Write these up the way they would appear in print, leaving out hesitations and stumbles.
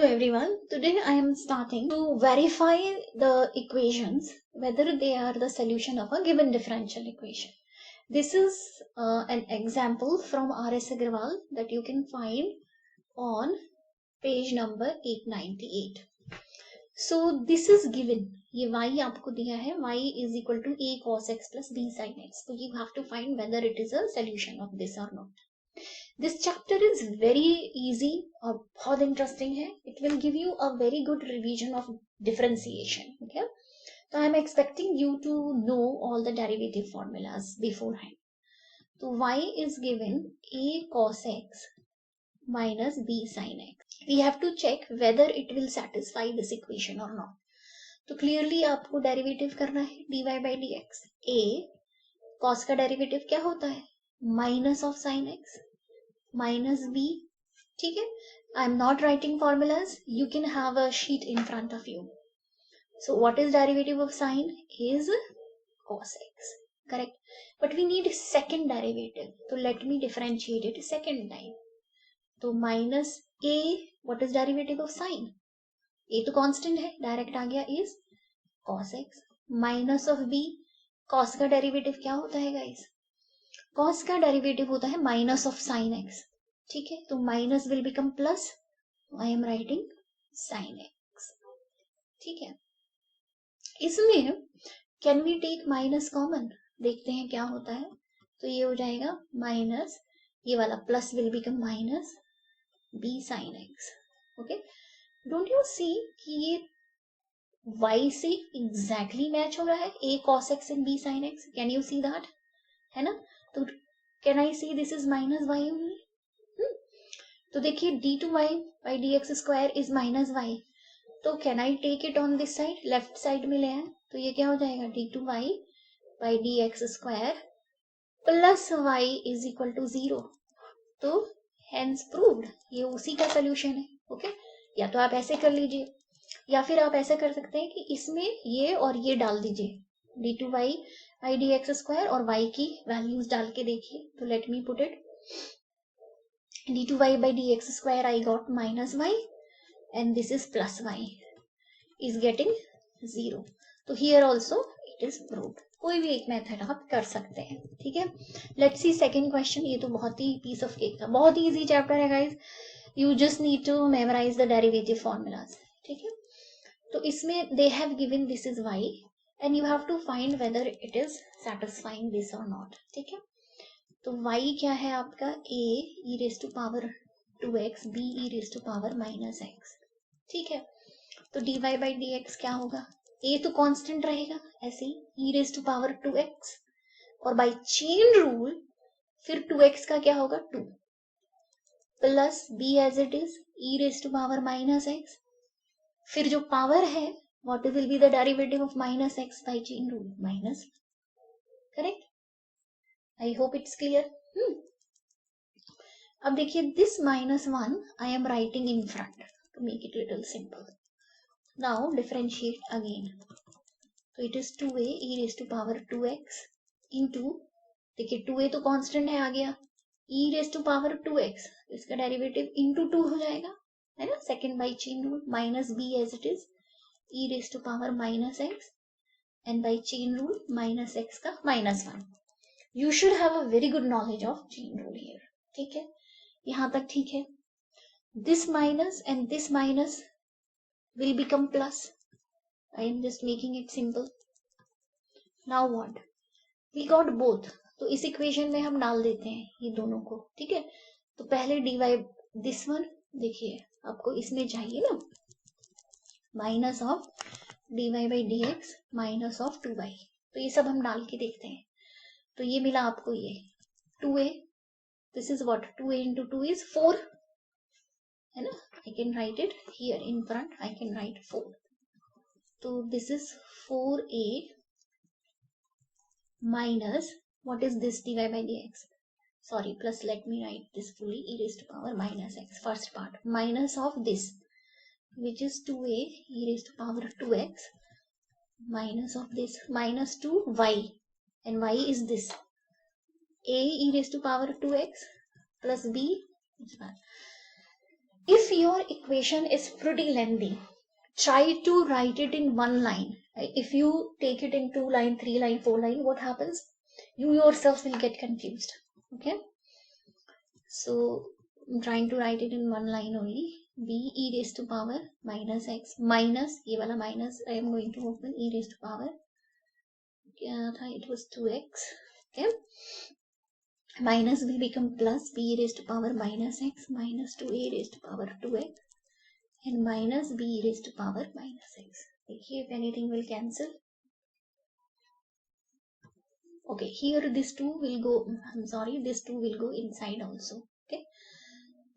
Hello everyone, today I am starting to verify the equations whether they are the solution of a given differential equation. This is an example from R.S. Agrawal that you can find on page number 898. So this is given, ये y आपको दिया है, y is equal to a cos x plus b sin x. So you have to find whether it is a solution of this or not. This chapter is very easy और बहुत interesting है. It will give you a very good revision of differentiation. Okay, so I am expecting you to know all the derivative formulas beforehand. So y is given a cos x minus b sin x. We have to check whether it will satisfy this equation or not. तो clearly आपको derivative करना है dy by dx. a cos का derivative क्या होता है? Minus of sin x minus b. ठीक है, I am not writing formulas. You can have a sheet in front of you. So what is derivative of sine? Is cos x, correct? But we need second derivative. So let me differentiate it second time. तो minus a, what is derivative of sine? a तो constant है, direct आ गया, is cos x. Minus of b, cos का derivative क्या होता है guys? cos का derivative होता है माइनस ऑफ साइन एक्स. ठीक है, तो minus will become plus. I am writing sine X. ठीक है, इसमें can we take minus common? देखते हैं क्या होता है. तो ये हो जाएगा माइनस, ये वाला plus will become minus B sine X. Okay, don't you see कि ये y से एग्जैक्टली मैच हो रहा है, a cos x and b sin x. Can you see that? है ना? तो can I see this is minus y only. तो देखिए d two Y by D x square is minus y. तो can I take it on this side, left side में ले आए, तो ये क्या हो जाएगा d two Y by D x square plus Y is equal to 0. तो हेंस प्रूव्ड, ये उसी का सोल्यूशन है. ओके, या तो आप ऐसे कर लीजिए या फिर आप ऐसा कर सकते हैं कि इसमें ये और ये डाल दीजिए, D two Y by D x square और y की वैल्यूज डाल के देखिए. तो let me put it, D two Y by D x square I got minus Y and this is plus Y is getting 0. तो here also it is proved. कोई भी एक मेथड आप कर सकते हैं. ठीक है, लेट्स सी सेकेंड क्वेश्चन. ये तो बहुत ही पीस ऑफ केक था, बहुत ही इजी चैप्टर है guys. You just need to memorize the derivative formulas. ठीक है, तो इसमें they have given this is y and you have to find whether it is satisfying this or not. ठीक है, तो y क्या है आपका? a e raised to power 2x b e raised to power minus x. ठीक है, तो dy by dx क्या होगा? a तो कांस्टेंट रहेगा ऐसे ही, e raised to power 2x, और by chain rule फिर 2x का क्या होगा? 2 plus b as it is e raised to power minus x. फिर जो पावर है, what will be the derivative of minus x by chain rule? Minus. Correct? I hope it's clear. अब देखिए this minus 1 I am writing in front to make it little simple. Now differentiate again. So it is 2a e raised to power 2x into, देखिए 2a तो constant है, आ गया e raised to power 2x, इसका derivative into 2 हो जाएगा, है ना, second by chain rule, minus b as it is e raised to power minus x and by chain rule minus x का minus 1. You should have a very good knowledge of chain rule here. ठीक है, यहाँ तक ठीक है. This minus and this minus will become plus. I am just making it simple. Now what? We got both. तो इस equation में हम डाल देते हैं ये दोनों को. ठीक है, तो पहले dy this one, देखिए आपको इसमें चाहिए ना minus of dy by D x minus of 2y. तो ये सब हम डाल के देखते हैं. तो ये मिला आपको ये 2a, this is what, 2a into 2 is 4, है ना. I can write it here in front, I can write 4. तो this is 4a minus what is this dy by D x, sorry, plus let me write this fully, e raised to power minus x, first part, minus of this which is 2a e raised to power 2x minus of this minus 2y, and y is this a e raised to power 2x plus b If your equation is pretty lengthy, try to write it in one line. If you take it in 2 line, 3 line, 4 line, what happens? You yourself will get confused. Okay, so I'm trying to write it in one line only. B e raised to power minus x minus, ये वाला minus I am going to open, e raised to power, क्या था, it was 2x. Okay, minus will become plus, b raised to power minus x minus 2a raised to power 2x and minus b raised to power minus x. देखिए if anything will cancel. Okay, here this 2 will go, I'm sorry, this 2 will go inside also. Okay,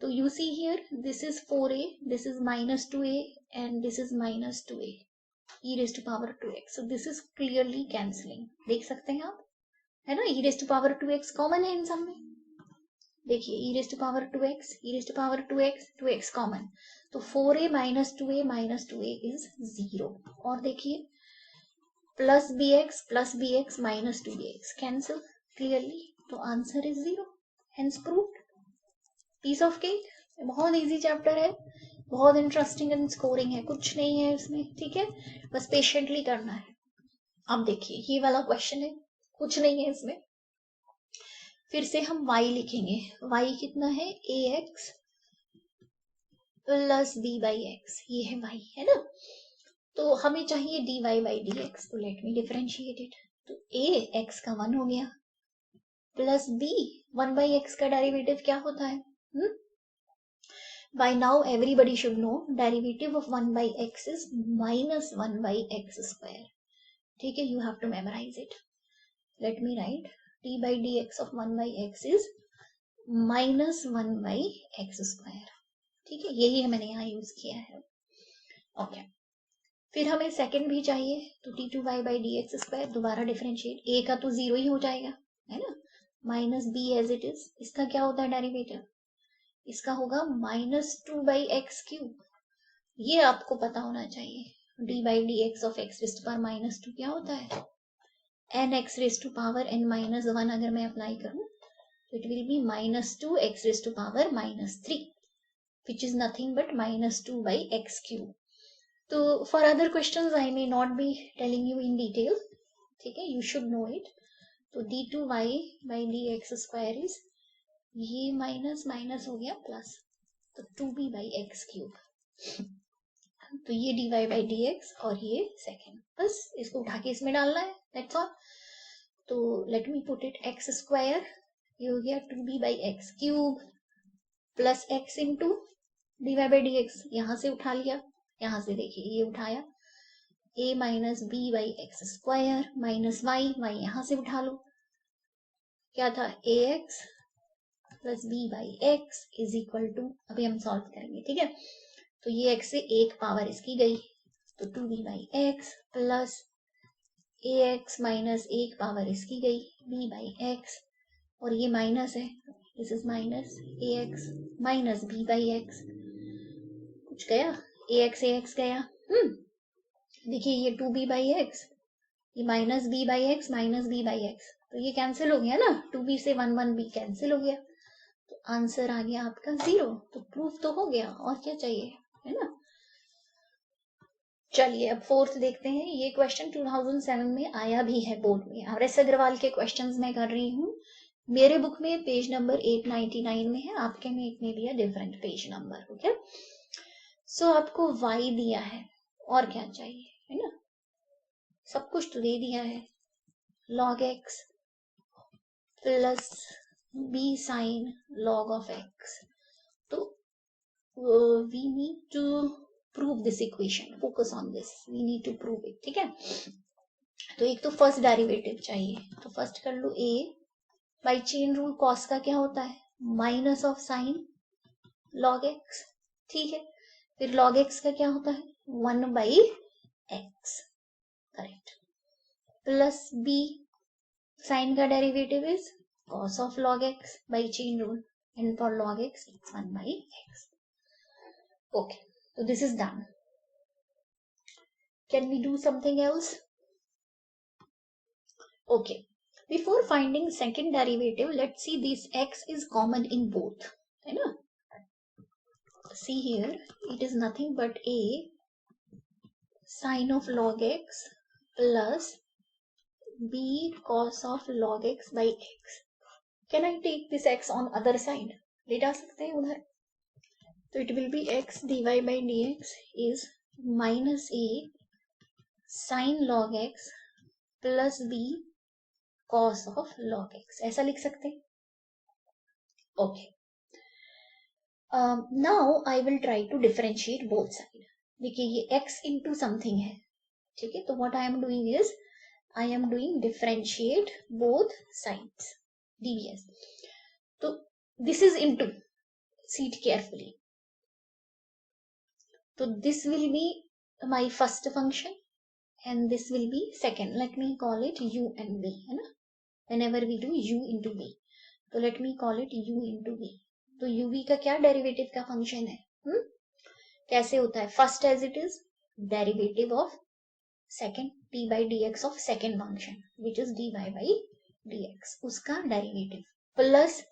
so you see here, this is 4a, this is minus 2a and this is minus 2a e raised to power 2x. So this is clearly cancelling. देख सकते हैं आप, है ना, e raised to power 2x common है इन सब में. देखिए e raised to power 2x, e raised to power 2x, 2x common, तो 4a minus 2a is 0. और देखिए plus bx minus 2bx cancel clearly, तो answer is 0, hence proved. Piece of cake. बहुत easy chapter है, बहुत interesting and scoring है, कुछ नहीं है इसमें. ठीक है, बस पेशेंटली करना है. अब देखिए ये वाला क्वेश्चन है, कुछ नहीं है इसमें. फिर से हम y लिखेंगे. y कितना है, ax plus b by x, ये है y, है ना. तो हमें चाहिए dy बाई dx, तो लेट मी डिफरेंशिएट इट. तो a x का 1 हो गया प्लस b 1 बाई x का डेरिवेटिव क्या होता है. By now everybody should know derivative of 1 by x is minus 1 by x square. ठीक है, you have to memorize it. Let me write d by dx of 1 by x is minus 1 by x square. ठीक है, यही मैंने यहाँ use किया है. Okay, फिर हमें सेकंड भी चाहिए, तो d2y by dx स्क्वायर, दोबारा डिफरेंशिएट. a का तो 0 ही हो जाएगा, है ना, minus b as it is. इसका क्या होता है डेरिवेटिव, इसका होगा माइनस 2 बाई एक्स क्यूब. ये आपको पता होना चाहिए. d by D x of x raised power minus 2 क्या होता है, n x raised to power n minus 1. अगर मैं अप्लाई करूं तो it will be minus 2 x raised to power minus 3, which is nothing but minus 2 by x cube. तो for other questions I may not be telling you in detail. ठीक है, you should know it. तो d2y by D x square is, ये minus minus हो गया plus, तो 2b by x cube. तो ये dy बाई डी एक्स और ये सेकेंड, बस इसको उठा के इसमें डालना है, दैट्स ऑल. तो let me put it x square, ये हो गया 2b by x cube plus x into dy by D x, यहाँ से उठा लिया, यहाँ से देखिए ये उठाया, a minus B by X square minus Y, Y यहाँ से उठा लो, क्या था ax plus B by X is equal to, अभी हम सॉल्व करेंगे. ठीक है, तो ये x से एक पावर इसकी गई, तो 2b by x plus ax minus एक पावर इसकी गई b बाई एक्स, और ये माइनस है, this is minus ax minus b by x, कुछ गया ax गया. देखिए ये 2b बाई एक्स, ये minus b by x minus b by x, तो ये कैंसिल हो गया ना, 2b से 1 1b कैंसिल हो गया, तो आंसर आ गया आपका 0. तो प्रूफ तो हो गया, और क्या चाहिए, है ना. चलिए अब फोर्थ देखते हैं. ये क्वेश्चन 2007 में आया भी है बोर्ड में, RS अग्रवाल के क्वेश्चंस मैं कर रही हूँ. मेरे बुक में पेज नंबर 899 में है, आपके में इतने भी है डिफरेंट पेज नंबर. ओके, सो आपको y दिया है, और क्या चाहिए, है ना, सब कुछ तो दे दिया है. log x plus b sine log of x. तो we need to prove this equation, focus on this, we need to prove it. ठीक है, तो एक तो फर्स्ट डेरिवेटिव चाहिए, तो फर्स्ट कर लो a by chain rule, cos का क्या होता है, minus of sine log x. ठीक है, फिर log x का क्या होता है, 1 by x, correct, plus b sine का derivative is cos of log x by chain rule, and for log x it's 1 by x. Okay, so this is done. Can we do something else? Okay, before finding second derivative, let's see this x is common in both, है ना. see here, it is nothing but a sine of log x plus b cos of log x by x. Can I take this x on other side? लेटा सकते हैं उधर. So it will be x dy by dx is minus a sine log x plus b cos of log x. ऐसा लिख सकते हैं. Okay. Now I will try to differentiate both sides. देखिए ये x into something है, ठीक है. तो what I am doing is I am doing differentiate both sides dvs. तो this is into, see it carefully. So this will be my first function and this will be second. Let me call it u and v, है ना. Whenever we do u into v, तो let me call it u into v. तो uv का क्या derivative का function है? कैसे होता है? First as it is derivative of second d by dx ऑफ second function which is dy by dx, उसका derivative plus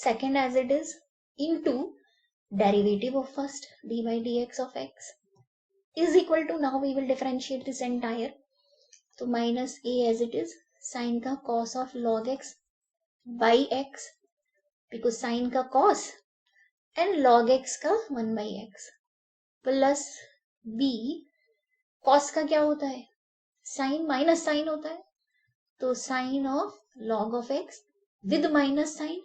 second as it is into derivative of first d by dx of x is equal to, now we will differentiate this entire, तो minus a as it is sine का cos of log x by x, because sine का cos and log x का 1 by x, plus b cos का क्या होता है? Sign minus sign होता है, तो sine of log of x with minus sine,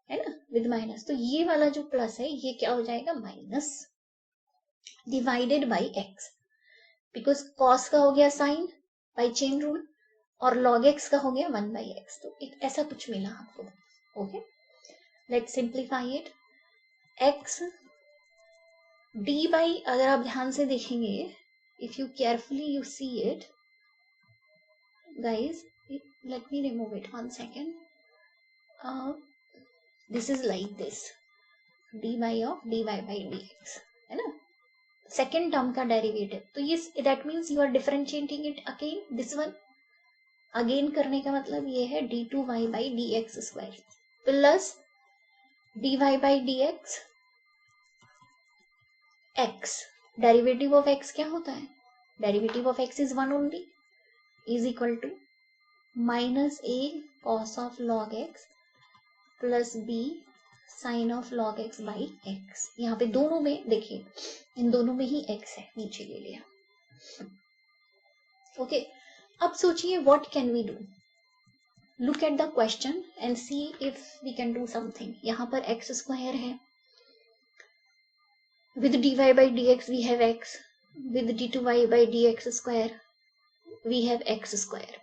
है ना, विद माइनस. तो ये वाला जो प्लस है ये क्या हो जाएगा? Minus divided by x, because cos का हो गया साइन बाई चेन रूल और log x का हो गया 1 by x. तो एक ऐसा कुछ मिला आपको. Okay, let's simplify it. x d by, अगर आप ध्यान से देखेंगे, if you carefully you see it guys, let me remove it 1 second. This is like this, dy of dy by dx, है ना, सेकेंड टर्म का डेरिवेटिव. तो ये that means you are differentiating it again. This one again करने का मतलब ये है d2y by dx square plus dy by dx x. Derivative of x क्या होता है? Derivative of x is 1 only, is equal to minus a cos of log x plus b sine of log x by x. यहाँ पे दोनों में देखिए, इन दोनों में ही x है, नीचे ले लिया. ओके, अब सोचिए what can we do. Look at the question and see if we can do something. यहाँ पर x स्क्वायर है, with dy by dx we have x, with d2y by dx square we have x square.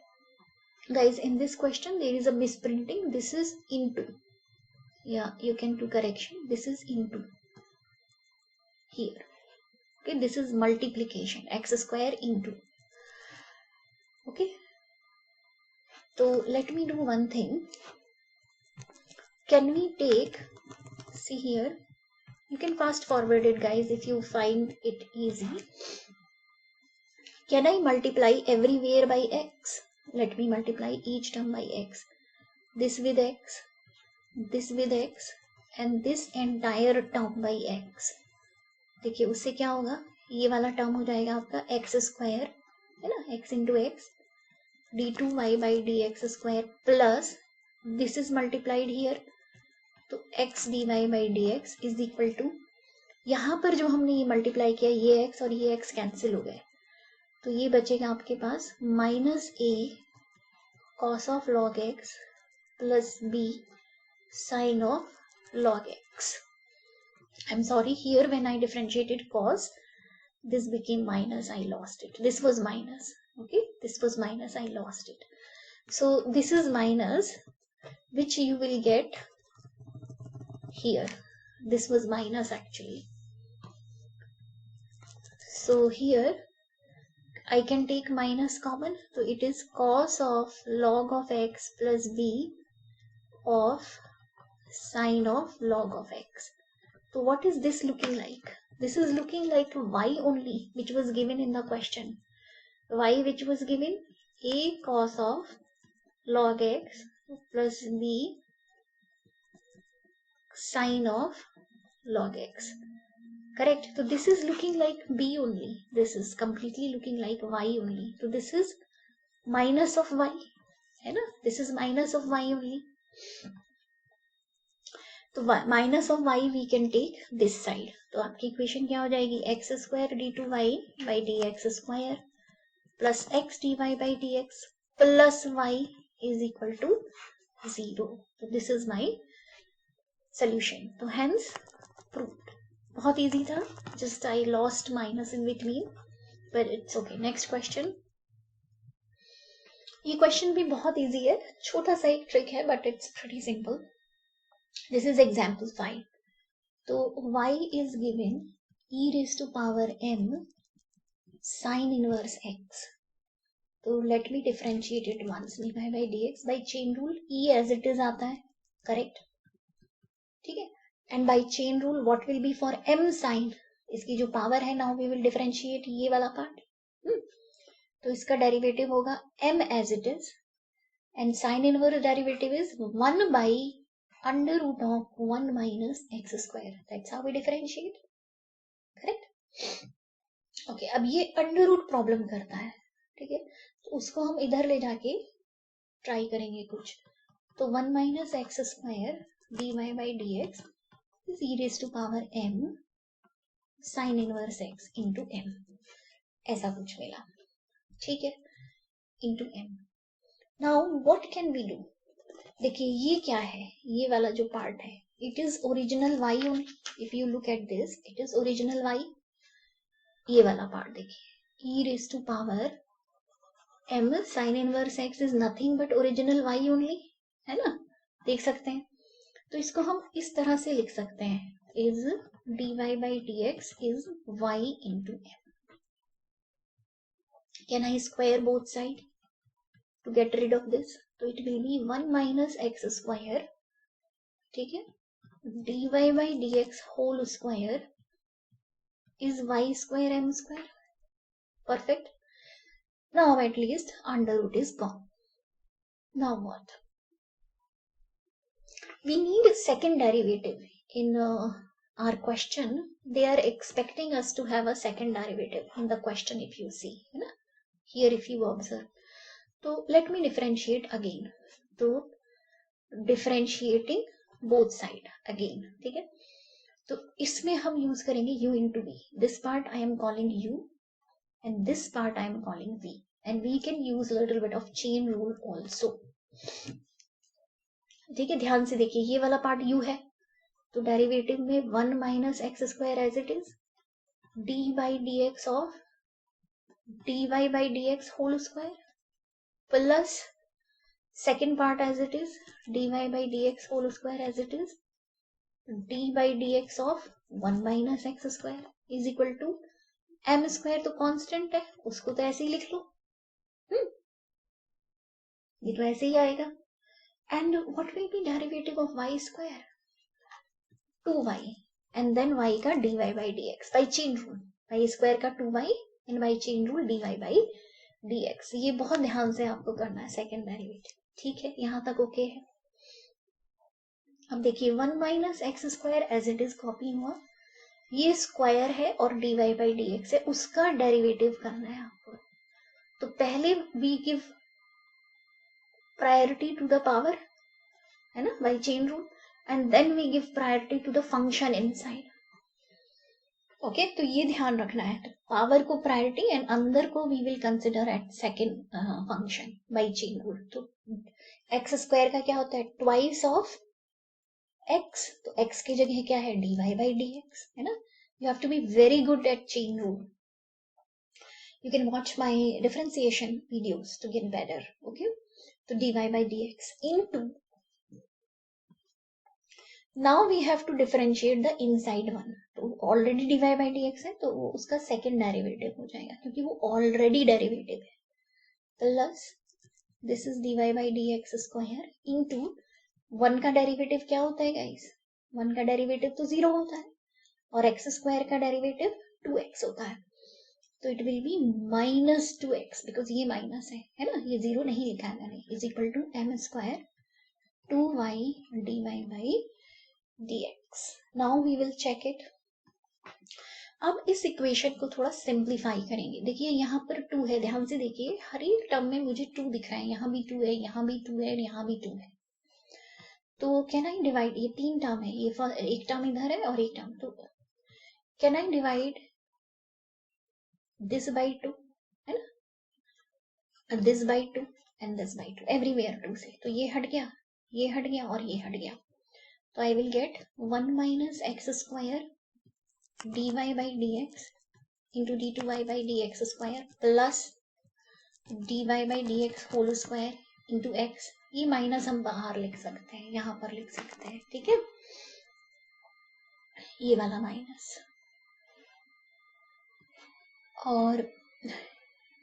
Guys, in this question there is a misprinting. This is into, yeah, you can do correction. This is into here. Okay, this is multiplication, x square into. Okay, so let me do one thing. Can we take, see here, you can fast forward it guys if you find it easy. Can I multiply everywhere by x? Let me multiply each term by x. This with x, this with x and this entire term by x. देखिए उससे क्या होगा? ये वाला term हो जाएगा आपका x square, है ना, x into x d2y by dx square plus this is multiplied here, तो x dy by dx is equal to, यहाँ पर जो हमने ये मल्टीप्लाई किया, ये x और ये x कैंसिल हो गए, तो ये बचेगा आपके पास minus a cos of log x plus b sin of log x. I'm sorry, here when I differentiated cos, this became minus, I lost it. This was minus, okay, this was minus, I lost it. So this is minus, which you will get here. This was minus actually. So here I can take minus common, so it is cos of log of x plus b of sine of log of x. So what is this looking like? This is looking like y only, which was given in the question. Y which was given a cos of log x plus b sine of log x. Correct. So this is looking like b only. This is completely looking like y only. So this is minus of y, है ना? This is minus of y only. तो minus of y we can take this side. तो आपकी equation क्या हो जाएगी? X square d two Y by D x square plus x d y by D x plus Y is equal to 0. तो this is my solution. तो hence proved. बहुत easy था. Just I lost minus in between, but it's okay. Next question. ये question भी बहुत easy है. छोटा सा एक ट्रिक है, but it's pretty simple. This is example 5. So y is given e raised to power m sin inverse x. So let me differentiate it once. dy by dx by chain rule e as it is आता है, correct? ठीक है. And by chain rule what will be for m sin? इसकी जो power है, now we will differentiate ये वाला part. तो इसका derivative होगा m as it is, and sin inverse derivative is 1 by under root of 1 minus x square. That's how we differentiate. Correct? Okay, अब ये under root problem करता है. ठीक है, तो उसको हम इधर ले जाके ट्राई करेंगे कुछ. तो 1 minus x square dy by dx is e raised to power m sin inverse x into m. ऐसा कुछ मिला. ठीक है, into m. Now what can we do? देखिए ये क्या है, ये वाला जो पार्ट है, it is original y only. If you look at this, it is original y. ये वाला पार्ट देखिए, e raise to power m sine inverse x is nothing but original y only, है ना? देख सकते हैं. तो इसको हम इस तरह से लिख सकते हैं, is dy by dx is y into m. Can I square both side to get rid of this? तो it will be 1 minus x square, ठीक है, dy by dx whole square is y square m square. Perfect. Now at least under root is gone. Now what? We need a second derivative. In our question, they are expecting us to have a second derivative in the question. If you see, है ना? Here if you observe. तो let me differentiate again. तो differentiating both side again, ठीक है. तो इसमें हम use करेंगे u into v. This part I am calling u and this part I am calling v, and we can use a little bit of chain rule also. ठीक है, ध्यान से देखिए, ये वाला पार्ट u है, तो डेरिवेटिव में 1 minus x square as it is d by dx of dy by dx whole square plus second part as it is dy by dx whole square as it is d by dx of 1 minus x square is equal to m square. तो constant है, उसको तो ऐसे ही लिख लो. ये तो ऐसे ही आएगा. And what will be derivative of y square? 2y and then y का dy by dx by chain rule. y square का 2y and by chain rule dy by dx. ये बहुत ध्यान से आपको करना है, सेकेंड डेरिवेटिव. ठीक है, यहां तक ओके है. अब देखिए 1 minus x square as it is copy हुआ, ये स्क्वायर है और dy by dx है, उसका डेरिवेटिव करना है आपको. तो पहले we give priority to the power, है ना, by chain rule, and then we give priority to the function inside. Okay, तो ये ध्यान रखना है. तो पावर को प्रायोरिटी एंड अंदर को we will consider at second function by chain rule. तो एक्स स्क्वायर का क्या होता है? Twice of x. तो एक्स की जगह क्या है? dy by dx, है ना. You have to be very good at chain rule. You can watch my differentiation videos to get better. Okay, so dy by dx into, now we have to differentiate the inside one. तो already dy by dx है, तो वो उसका second derivative हो जाएगा, क्योंकि वो already derivative है. Plus this is dy by dx square into 1 का डेरिवेटिव क्या होता है गाइस? 1 का डेरिवेटिव तो 0 होता है, और x स्क्वायर का डेरिवेटिव 2x होता है. तो it will be minus 2x, because ये माइनस है ना, ये 0 नहीं लिखा है मैंने. Is equal to m square 2y dy by dx. Now we will check it. अब इस इक्वेशन को थोड़ा सिंप्लीफाई करेंगे. देखिए यहाँ पर 2 है, ध्यान से देखिए, हर एक टर्म में मुझे 2 दिख रहा है. यहाँ भी 2 है, यहाँ भी 2 है, यहाँ भी 2 है. तो कैन आई डिवाइड, ये 3 टर्म है, ये एक टर्म इधर है और एक टर्म, तो can I divide this by 2, है ना, this by 2 and this by 2, everywhere 2 से. तो ये हट गया, ये हट गया और ये हट गया. तो I will get 1 minus x square dy by dx into d2y by dx square plus dy by dx whole square into x. ये माइनस हम बाहर लिख सकते हैं, यहाँ पर लिख सकते हैं, ठीक है, ये वाला माइनस, और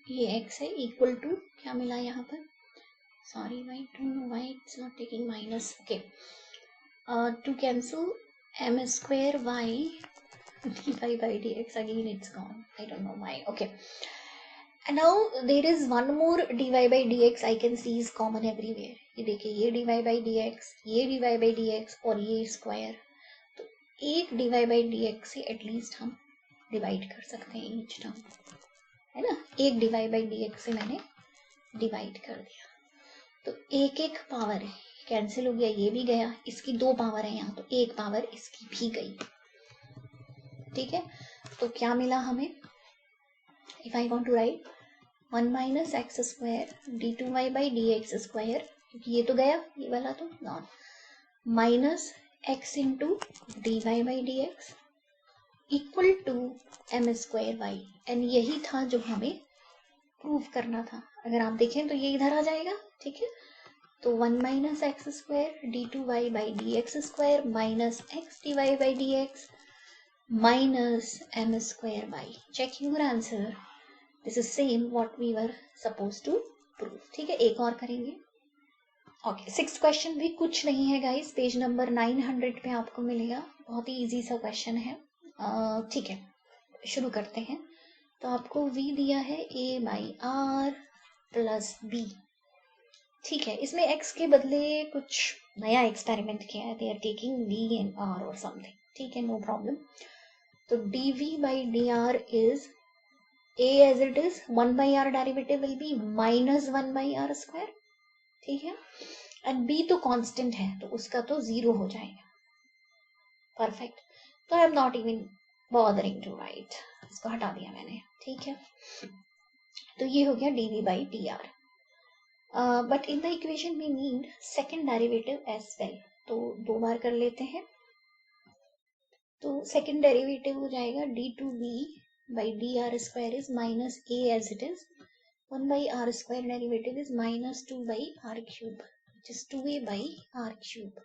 ये x है इक्वल टू, क्या मिला यहाँ पर, sorry I don't know why it's not taking minus. Okay, to cancel m square y dy by dx, again it's gone, I don't know why. Okay, and now there is one more dy by dx I can see is common everywhere. ये देखिए, ये dy by dx, ये dy by dx और ये square. तो एक dy by dx से at least हम डिवाइड कर सकते हैं ईच टर्म, है ना. एक dy by dx से मैंने डिवाइड कर दिया. तो एक एक पावर है, कैंसिल हो गया, ये भी गया, इसकी 2 पावर है यहाँ, तो एक पावर इसकी भी गई, ठीक है. तो क्या मिला हमें, if I want to write 1 minus x square d2y by dx स्क्वायर, क्योंकि ये तो गया, ये वाला तो none, minus x into dy by dx equal to m square y. And यही था जो हमें प्रूव करना था. अगर आप देखें तो ये इधर आ जाएगा, ठीक है. तो 1 minus x square d2y by dx square minus x dy by dx minus m square y. Check your answer. This is same what we were supposed to prove. ठीक है, एक और करेंगे. ओके, 6th क्वेश्चन भी कुछ नहीं है guys, page number 900 पे आपको मिलेगा. बहुत ही इजी सा क्वेश्चन है. ठीक है, शुरू करते हैं. तो आपको v दिया है a by r plus b. ठीक है, इसमें x के बदले कुछ नया एक्सपेरिमेंट किया है. They are taking v and r और समथिंग. ठीक है, नो प्रॉब्लम. तो dv by dr is a as it is, 1 by r derivative will be minus 1 by r square. ठीक है, एंड b तो कांस्टेंट है, तो उसका तो 0 हो जाएगा. परफेक्ट. तो I am not even bothering to write, इसको हटा दिया मैंने. ठीक है, तो ये हो गया dv by dr. But in the equation we need second derivative as well. तो 2 बार कर लेते हैं. तो सेकेंड डेरिवेटिव हो जाएगा d2b by dr square is minus a as it is. 1 by r square derivative is minus 2 by r cube, which is 2a by r cube.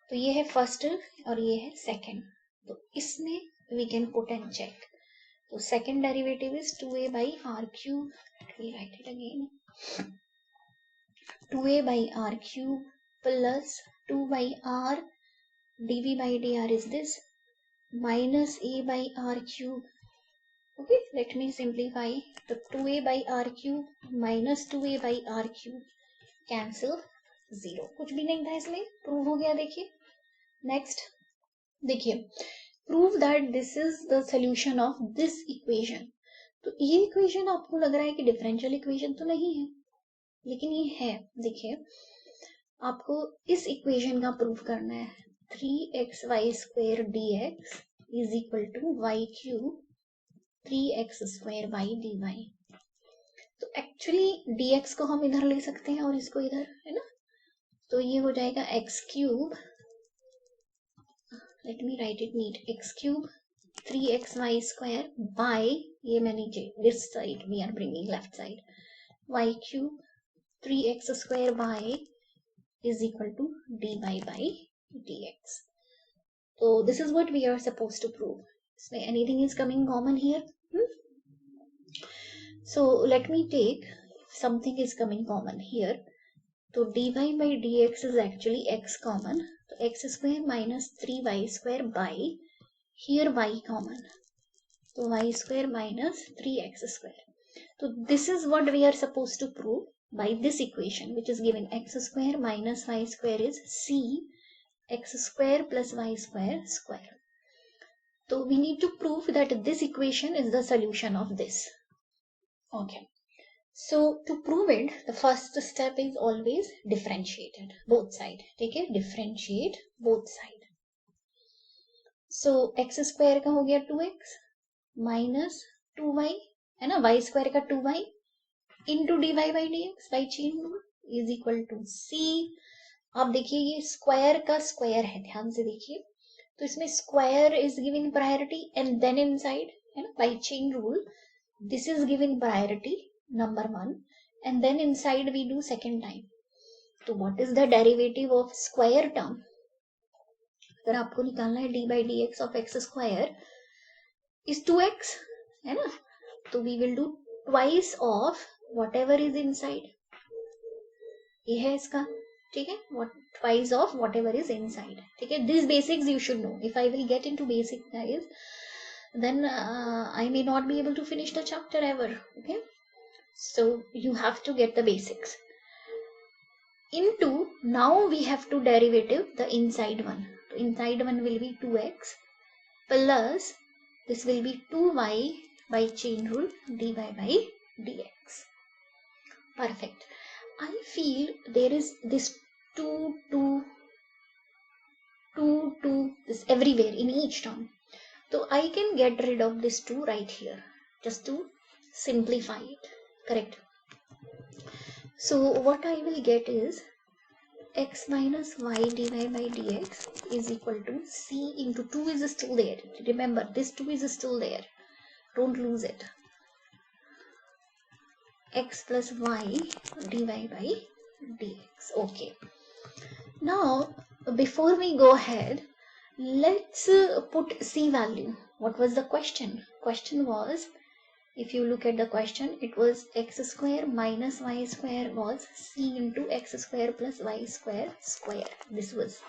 तो ये है फर्स्ट और ये है सेकेंड. तो इसमें we can put and check. तो second derivative is 2a by r cube. Let me write it again. 2a by r cube plus 2 by r dv by dr is this minus a by r cube. Okay, let me simplify. तो 2a by r cube minus 2a by r cube cancel 0. कुछ भी नहीं था इसमें, prove हो गया. देखिए next, देखिए prove that this is the solution of this equation. तो ये इक्वेशन आपको लग रहा है कि डिफरेंशियल इक्वेशन तो नहीं है, लेकिन ये है. देखिए आपको इस इक्वेशन का प्रूव करना है. 3xy square dx is equal to y cube 3x square y dy. तो एक्चुअली dx को हम इधर ले सकते हैं और इसको इधर, है ना. तो ये हो जाएगा x cube, let me write it neat, x cube 3xy square by, ये मैं नीचे this side we are bringing left side, y cube 3x square by is equal to dy by dx. So this is what we are supposed to prove. So anything is coming common here? So let me take something is coming common here. So dy by dx is actually x common. So x square minus 3y square by, here y common. So y square minus 3x square. So this is what we are supposed to prove by this equation, which is given x square minus y square is c x square plus y square square. So we need to prove that this equation is the solution of this. Okay. So to prove it, the first step is always differentiated both side. Take it, differentiate both side. So x square का हो गया 2x minus 2y है ना, y square का 2y into dy by dx by chain rule is equal to c. आप देखिए ये square का स्क्वायर है, ध्यान से देखिए, तो इसमें square is giving priority and then inside है ना, by chain rule this is giving priority number 1 and then inside we do second time. तो what is the derivative of square term? अगर आपको निकालना है d by dx of x square is 2x है ना, तो we will do twice of whatever is inside. ये है इसका, ठीक है, twice of whatever is inside. ठीक है, these basics you should know. If I will get into basic guys, then I may not be able to finish the chapter ever. Okay, so you have to get the basics. Into now we have to derivative the inside one. So inside one will be 2x plus this will be 2y by chain rule dy by dx. Perfect. I feel there is this 2 this everywhere in each term. So I can get rid of this 2 right here just to simplify it. Correct. So what I will get is x minus y dy by dx is equal to c into 2 is still there. Remember this 2 is still there. Don't lose it. X plus y dy by dx. Okay. Now before we go ahead, let's put c value. What was the question? Question was, if you look at the question, it was x square minus y square was c into x square plus y square square. This was.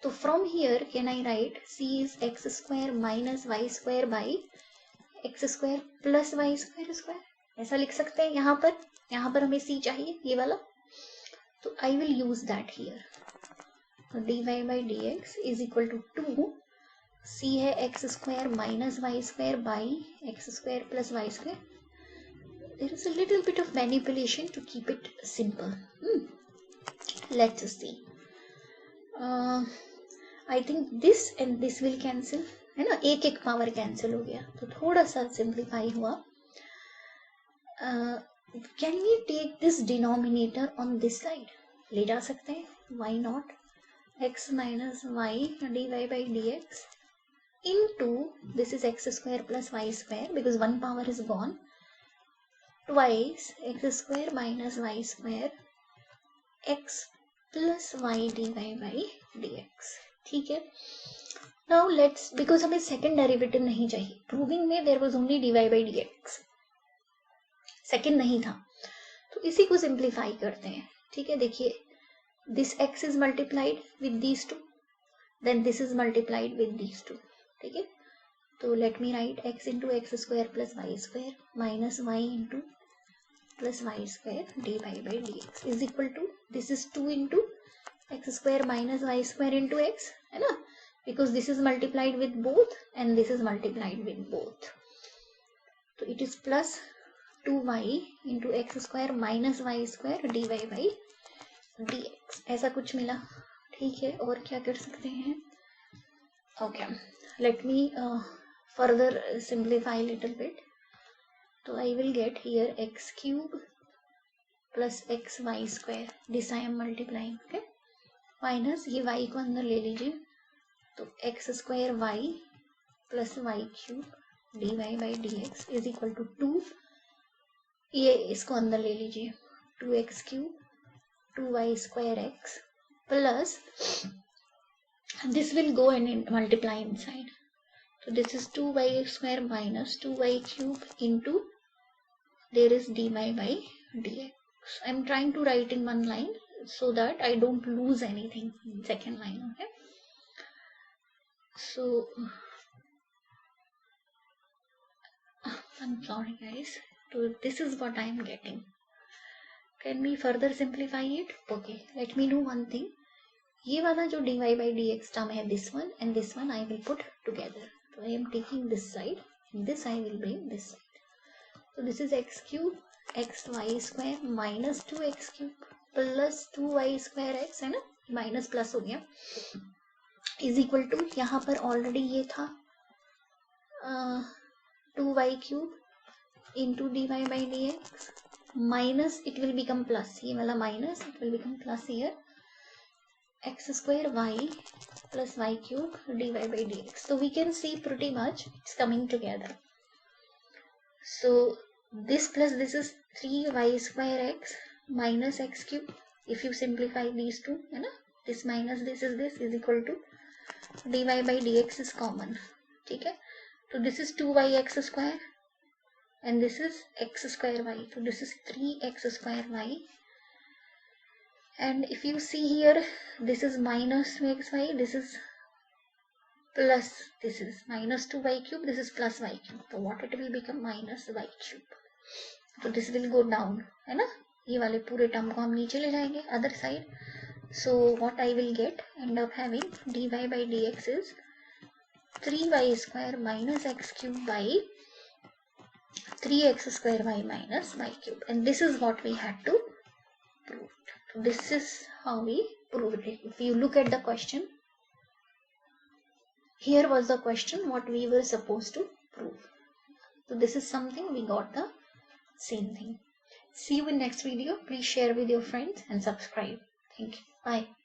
So from here, can I write c is x square minus y square by x square plus y square square? ऐसा लिख सकते हैं यहाँ पर हमें c चाहिए ये वाला, तो I will use that here. So dy by dx is equal to 2. c है x square minus y square by x square plus y square. There is a little bit of manipulation to keep it simple. Let's see. I think this and this will cancel, है ना, एक power cancel हो गया, तो थोड़ा सा simplify हुआ. Can we take this denominator on this side? ले जा सकते हैं, why not? X minus y dy by dx into this is x square plus y square because one power is gone, twice x square minus y square x plus y dy by dx. ठीक है. Now let's, because हमें second derivative नहीं चाहिए, proving में there was only dy by dx, second नहीं था, तो इसी को सिंप्लीफाई करते हैं. ठीक है, देखिए this x is multiplied with these two, then this is multiplied with these two. ठीक है, तो let me write x into x square plus y square minus y into plus y square dy by dx is equal to this is 2 into x square minus y square into x, है ना, because this is multiplied with both and this is multiplied with both. So it is plus 2y into x square minus y square dy by dx. ऐसा कुछ मिला. ठीक है, और क्या कर सकते हैं? Okay, let me further simplify a little bit. So I will get here x cube plus xy square, this I am multiplying. Okay, minus ये y को अंदर ले लीजिए, तो x स्क्वायर y plus y cube dy by dx is equal to 2. ये इसको अंदर ले लीजिए, 2x cube 2y square x plus this will go and multiply inside. So this is 2y square minus 2y cube into there is dy by dx. I'm trying to write in one line so that I don't lose anything in second line. Okay. So I'm sorry guys. So this is what I am getting. Can we further simplify it? Okay, let me do one thing. ये वाला जो dy by dx term है, this one and this one I will put together. So I am taking this side and this I will bring this side. So this is x cube xy square minus 2x cube plus 2y square x, है ना, minus plus हो गया, is equal to, यहाँ पर already ये था 2y cube into d y by D x minus it will become plus, ये वाला minus it will become plus here x square y plus y cube dy by dx. So we can see pretty much it's coming together. So this plus this is 3y square x minus x cube. If you simplify these two, है ना, this minus this is equal to dy by dx is common. ठीक है, so this is 2yx square and this is x square y. So this is 3x square y. And if you see here, this is minus 2xy, this is plus, this is minus 2y cube, this is plus y cube. So what it will become? Minus y cube. So this will go down, है ना, ये वाले पूरे term को हम नीचे ले जाएंगे other side. So what I will get, end up having dy by dx is 3y square minus x cube by 3x square y minus y cube. And this is what we had to prove. So this is how we proved it. If you look at the question, here was the question what we were supposed to prove. So this is something we got the same thing. See you in next video. Please share with your friends and subscribe. Thank you. Bye.